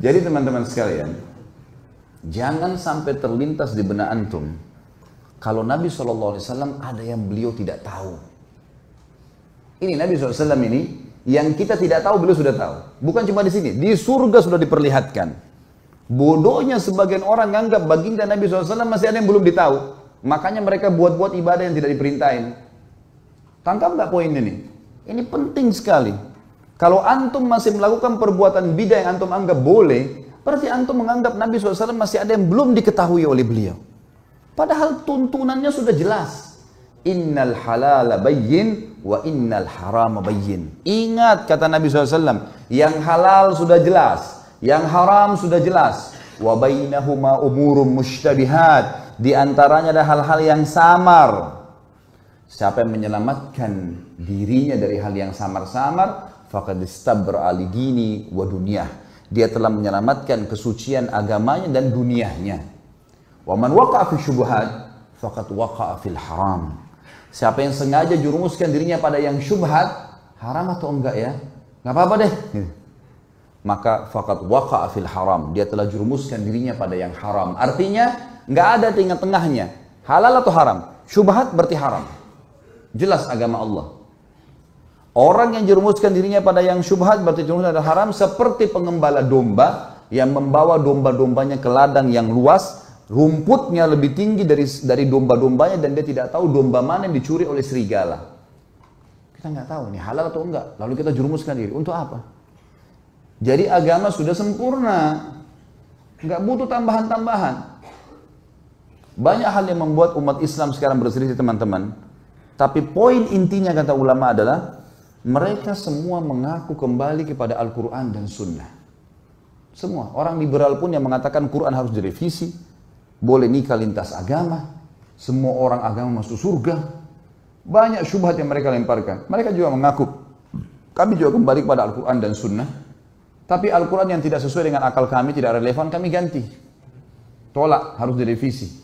Jadi teman-teman sekalian, jangan sampai terlintas di benak antum kalau Nabi SAW ada yang beliau tidak tahu. Ini Nabi SAW ini yang kita tidak tahu beliau sudah tahu. Bukan cuma di sini, di surga sudah diperlihatkan. Bodohnya sebagian orang menganggap baginda Nabi SAW masih ada yang belum ditahu. Makanya mereka buat-buat ibadah yang tidak diperintahin. Tangkap nggak poin ini? Ini penting sekali. Kalau antum masih melakukan perbuatan bidah yang antum anggap boleh, berarti antum menganggap Nabi SAW masih ada yang belum diketahui oleh beliau. Padahal tuntunannya sudah jelas. Innal halala bayyin wa innal harama bayyin. Ingat kata Nabi SAW, yang halal sudah jelas, yang haram sudah jelas. Wa bainahuma umurum mushtabihat. Di antaranya ada hal-hal yang samar. Siapa yang menyelamatkan dirinya dari hal yang samar-samar, faqad istabra li dini wa dunyah. Dia telah menyelamatkan kesucian agamanya dan dunianya. Wa man waqa'a fi syubhat faqad waqa'a fil haram. Siapa yang sengaja jurumuskan dirinya pada yang syubhat, haram atau enggak ya? Enggak apa-apa deh. Maka faqad waqa'a fil haram. Dia telah jurumuskan dirinya pada yang haram. Artinya enggak ada tengah-tengahnya. Halal atau haram? Syubhat berarti haram. Jelas agama Allah. Orang yang jerumuskan dirinya pada yang syubhat berarti jerumuskan adalah haram, seperti pengembala domba yang membawa domba-dombanya ke ladang yang luas, rumputnya lebih tinggi dari domba-dombanya dan dia tidak tahu domba mana yang dicuri oleh serigala. Kita nggak tahu ini halal atau enggak, lalu kita jerumuskan diri. Untuk apa? Jadi agama sudah sempurna, nggak butuh tambahan-tambahan. Banyak hal yang membuat umat Islam sekarang berselisih teman-teman. Tapi poin intinya kata ulama adalah mereka semua mengaku kembali kepada Al-Quran dan Sunnah. Semua. Orang liberal pun yang mengatakan Quran harus direvisi, boleh nikah lintas agama, semua orang agama masuk surga. Banyak syubhat yang mereka lemparkan. Mereka juga mengaku, kami juga kembali kepada Al-Quran dan Sunnah. Tapi Al-Quran yang tidak sesuai dengan akal kami, tidak relevan, kami ganti. Tolak, harus direvisi.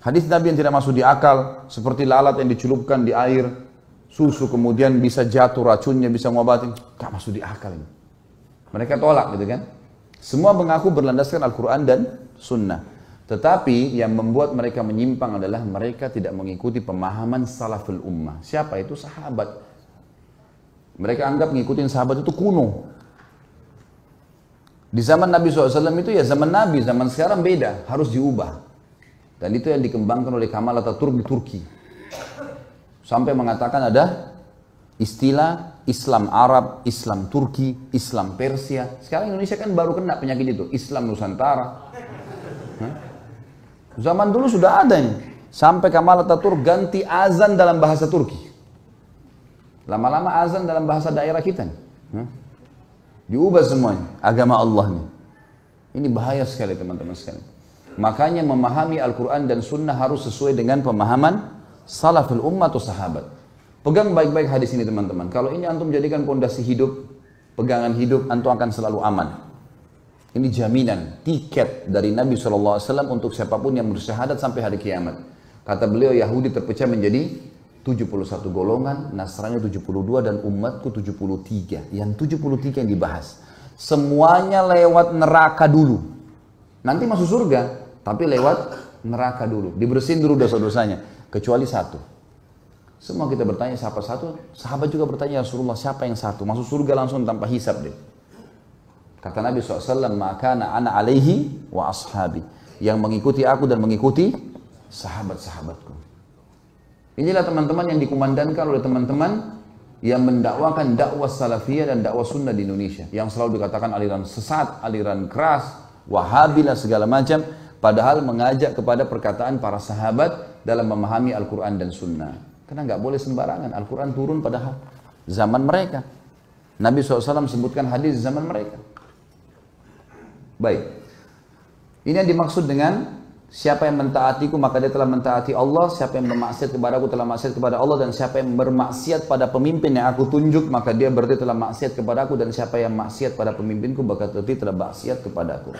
Hadis Nabi yang tidak masuk di akal, seperti lalat yang dicelupkan di air, susu kemudian bisa jatuh racunnya, bisa ngobatin, gak masuk di akal ini. Mereka tolak gitu kan. Semua mengaku berlandaskan Al-Quran dan Sunnah. Tetapi yang membuat mereka menyimpang adalah mereka tidak mengikuti pemahaman salaful ummah. Siapa itu? Sahabat. Mereka anggap ngikutin sahabat itu kuno. Di zaman Nabi SAW itu ya zaman Nabi, zaman sekarang beda, harus diubah. Dan itu yang dikembangkan oleh Kemal Atatürk di Turki. Sampai mengatakan ada istilah Islam Arab, Islam Turki, Islam Persia. Sekarang Indonesia kan baru kena penyakit itu, Islam Nusantara. Zaman dulu sudah ada ini. Sampai Kemal Atatürk ganti azan dalam bahasa Turki. Lama-lama azan dalam bahasa daerah kita nih. Diubah semuanya, agama Allah nih. Ini bahaya sekali teman-teman sekalian. Makanya memahami Al-Quran dan Sunnah harus sesuai dengan pemahaman salaful ummah atau sahabat. Pegang baik-baik hadis ini teman-teman. Kalau ini antum jadikan pondasi hidup, pegangan hidup, antum akan selalu aman. Ini jaminan, tiket dari Nabi SAW untuk siapapun yang bersyahadat sampai hari kiamat. Kata beliau, Yahudi terpecah menjadi 71 golongan, Nasrani 72 dan umatku 73. Yang 73 yang dibahas. Semuanya lewat neraka dulu. Nanti masuk surga. Tapi lewat neraka dulu, dibersihin dulu dosa-dosanya, kecuali satu. Semua kita bertanya siapa satu, sahabat juga bertanya, ya Rasulullah siapa yang satu, masuk surga langsung tanpa hisab deh. Kata Nabi SAW, maka ana alaihi wa ashabi, yang mengikuti aku dan mengikuti sahabat-sahabatku. Inilah teman-teman yang dikumandangkan oleh teman-teman yang mendakwakan dakwah salafiyah dan dakwah sunnah di Indonesia, yang selalu dikatakan aliran sesat, aliran keras, wahabilah segala macam. Padahal mengajak kepada perkataan para sahabat dalam memahami Al-Quran dan Sunnah. Karena nggak boleh sembarangan. Al-Quran turun pada zaman mereka. Nabi SAW sebutkan hadis zaman mereka. Baik. Ini yang dimaksud dengan siapa yang mentaatiku maka dia telah mentaati Allah. Siapa yang bermaksiat kepada aku telah maksiat kepada Allah. Dan siapa yang bermaksiat pada pemimpin yang aku tunjuk maka dia berarti telah maksiat kepada aku. Dan siapa yang maksiat pada pemimpinku maka berarti telah maksiat kepada aku.